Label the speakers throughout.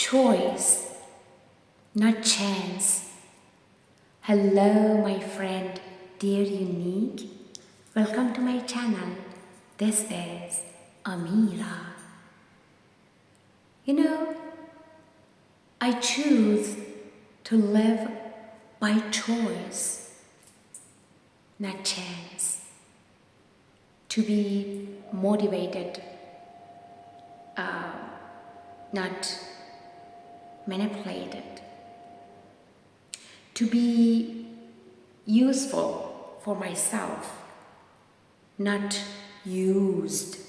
Speaker 1: choice, not chance. Hello, my friend, dear unique. Welcome to my channel. This is Amira. You know, I choose to live by choice, not chance. To be motivated, not manipulated. To be useful for myself, not used,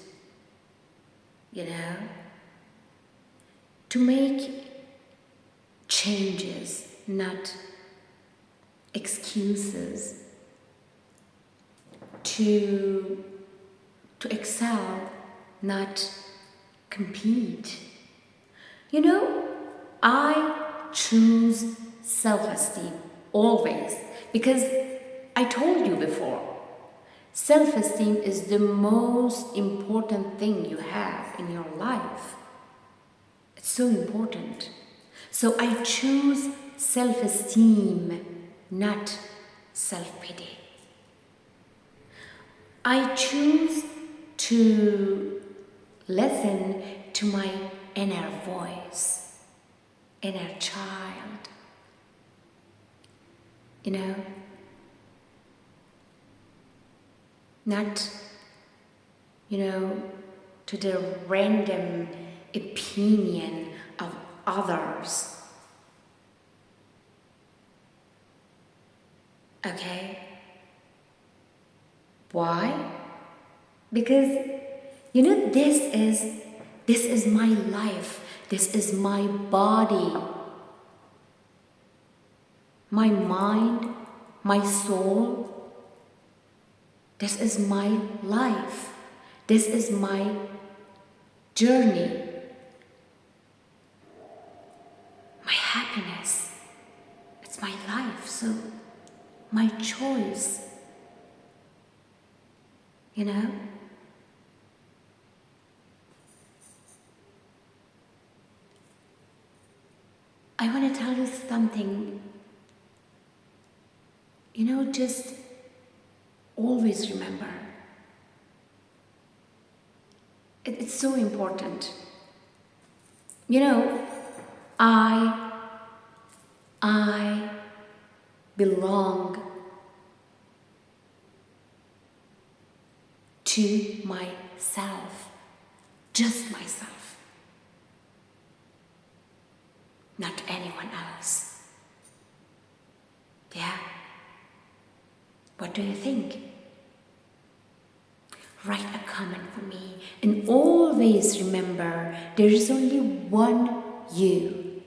Speaker 1: you know. To make changes, not excuses. To excel, not compete. You know, I choose self-esteem always, because I told you before, self-esteem is the most important thing you have in your life. It's so important. So I choose self-esteem, not self-pity. I choose to listen to my inner voice, inner child. You know, not, to the random opinion of others. Okay? Why? Because, this is my life. This is my body, my mind, my soul. This is my life. This is my journey, my happiness. It's my life, so my choice, you know? I want to tell you something, just always remember. It's so important. I belong to myself, just myself, not anyone else. Yeah? What do you think? Write a comment for me, and always remember, there is only one you.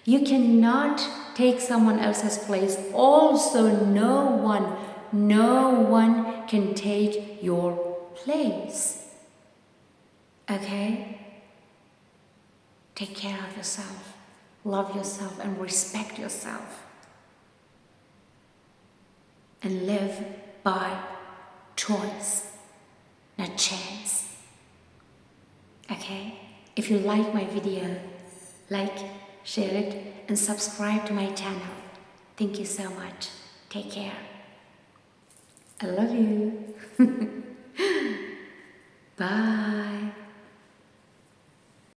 Speaker 1: You cannot take someone else's place. Also, no one can take your place. Okay? Take care of yourself, love yourself, and respect yourself. And live by choice, not chance. Okay? If you like my video, like, share it, and subscribe to my channel. Thank you so much. Take care. I love you. Bye.